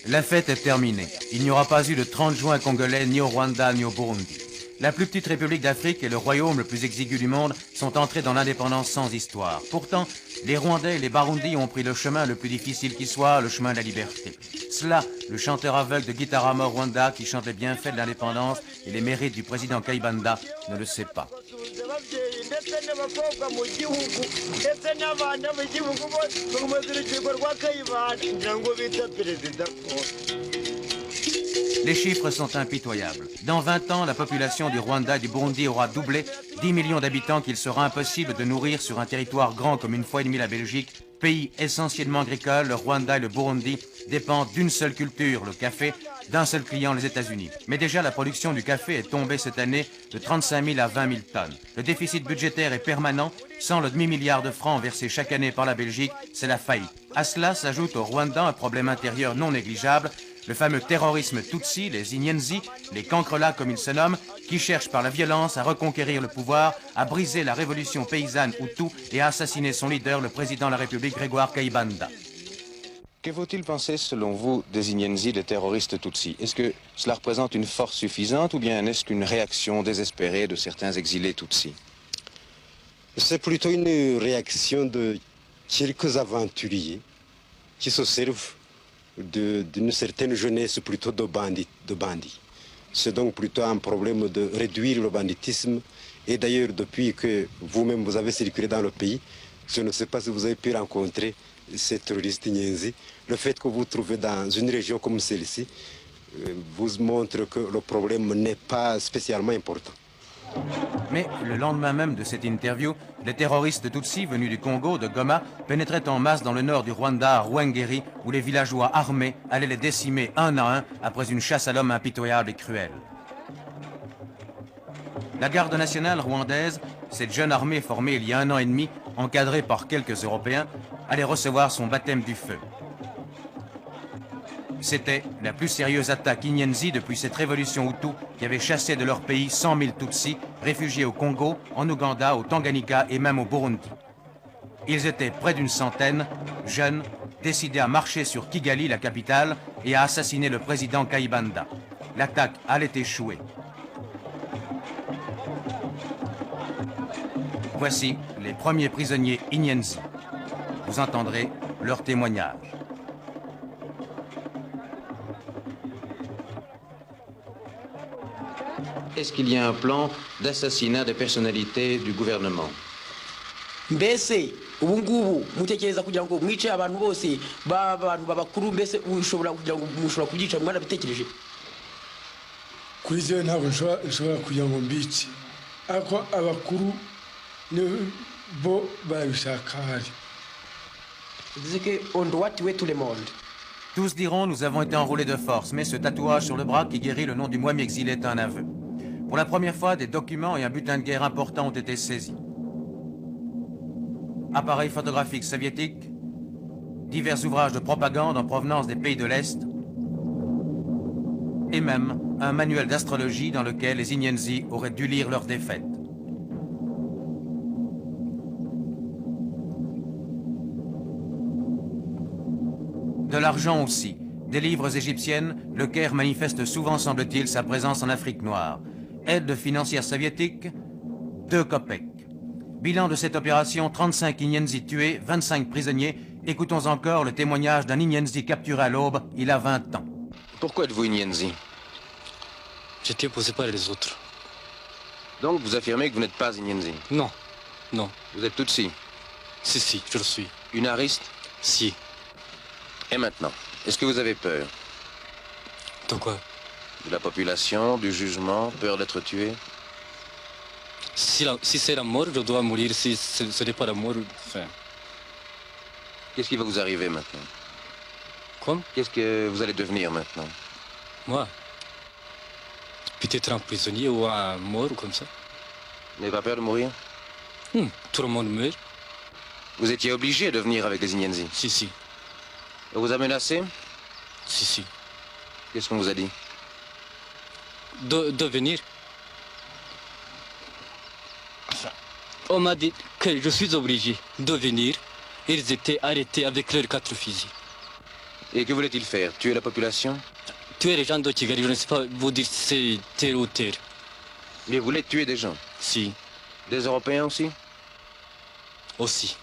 La fête est terminée. Il n'y aura pas eu de 30 juin congolais ni au Rwanda ni au Burundi. La plus petite république d'Afrique et le royaume le plus exigu du monde sont entrés dans l'indépendance sans histoire. Pourtant, les Rwandais et les Barundis ont pris le chemin le plus difficile qui soit, le chemin de la liberté. Cela, le chanteur aveugle de Gitarama au Rwanda qui chante les bienfaits de l'indépendance et les mérites du président Kayibanda ne le sait pas. Les chiffres sont impitoyables. Dans 20 ans, la population du Rwanda et du Burundi aura doublé, 10 millions d'habitants qu'il sera impossible de nourrir sur un territoire grand comme une fois et demie la Belgique. Pays essentiellement agricole, le Rwanda et le Burundi dépendent d'une seule culture, le café, d'un seul client, les États-Unis. Mais déjà, la production du café est tombée cette année de 35 000 à 20 000 tonnes. Le déficit budgétaire est permanent. Sans le demi-milliard de francs versés chaque année par la Belgique, c'est la faillite. À cela s'ajoute au Rwanda un problème intérieur non négligeable, le fameux terrorisme Tutsi, les Inyenzi, les cancrelats comme ils se nomment, qui cherchent par la violence à reconquérir le pouvoir, à briser la révolution paysanne Hutu et à assassiner son leader, le président de la République, Grégoire Kayibanda. Que faut-il penser, selon vous, des Inyenzi, des terroristes Tutsis? Est-ce que cela représente une force suffisante ou bien est-ce qu'une réaction désespérée de certains exilés Tutsis? C'est plutôt une réaction de quelques aventuriers qui se servent d'une certaine jeunesse plutôt de bandits. C'est donc plutôt un problème de réduire le banditisme. Et d'ailleurs, depuis que vous-même vous avez circulé dans le pays, je ne sais pas si vous avez pu rencontrer ces terroristes Inyenzi. Le fait que vous vous trouvez dans une région comme celle-ci vous montre que le problème n'est pas spécialement important. Mais le lendemain même de cette interview, les terroristes Tutsis venus du Congo, de Goma, pénétraient en masse dans le nord du Rwanda, à Rwengeri, où les villageois armés allaient les décimer un à un après une chasse à l'homme impitoyable et cruelle. La garde nationale rwandaise, cette jeune armée formée il y a 1 an et demi, encadrée par quelques Européens, allait recevoir son baptême du feu. C'était la plus sérieuse attaque Inyenzi depuis cette révolution Hutu qui avait chassé de leur pays 100 000 Tutsis, réfugiés au Congo, en Ouganda, au Tanganyika et même au Burundi. Ils étaient près d'une centaine, jeunes, décidés à marcher sur Kigali, la capitale, et à assassiner le président Kayibanda. L'attaque allait échouer. Voici les premiers prisonniers Inyenzi. Vous entendrez leur témoignage. Est-ce qu'il y a un plan d'assassinat des personnalités du gouvernement? Mbese ubu ngubu mutekereza kugira ngo mwice abantu bose abantu babakuru mbese ushobora kugira ngo mushobora kugica mwana bitekereje kuri je ntabwo nshobora kugira ngo mbice ako abakuru bo babishaka hari zike on doit tuer tout le monde. Tous diront nous avons été enrôlés de force, mais ce tatouage sur le bras qui guérit le nom du moine exilé est un aveu. Pour la première fois, des documents et un butin de guerre important ont été saisis. Appareils photographiques soviétiques, divers ouvrages de propagande en provenance des pays de l'Est, et même un manuel d'astrologie dans lequel les Inyenzi auraient dû lire leur défaite. De l'argent aussi, des livres égyptiennes, le Caire manifeste souvent, semble-t-il, sa présence en Afrique noire. Aide financière soviétique, 2 kopecks. Bilan de cette opération, 35 Inyenzi tués, 25 prisonniers. Écoutons encore le témoignage d'un Inyenzi capturé à l'aube, il a 20 ans. Pourquoi êtes-vous Inyenzi? J'étais posé par les autres. Donc vous affirmez que vous n'êtes pas Inyenzi? Non, non. Vous êtes Tutsi? Si, je le suis. Une ariste? Si. Et maintenant, est-ce que vous avez peur? De quoi? De la population, du jugement, peur d'être tué? Si c'est la mort, je dois mourir. Si ce n'est pas la mort, enfin... Qu'est-ce qui va vous arriver maintenant? Comme? Qu'est-ce que vous allez devenir maintenant? Moi? Peut-être un prisonnier ou un mort ou comme ça. Vous n'avez pas peur de mourir? Tout le monde meurt. Vous étiez obligé de venir avec les Inyenzi? Si. On vous a menacé? Si. Qu'est-ce qu'on vous a dit? De venir. On m'a dit que je suis obligé de venir. Ils étaient arrêtés avec leurs 4 fusils. Et que voulait-il faire? Tuer la population? Tuer les gens de Kigali, je ne sais pas vous dire si c'est tel ou tel. Il voulait tuer des gens. Si, Des Européens aussi? aussi.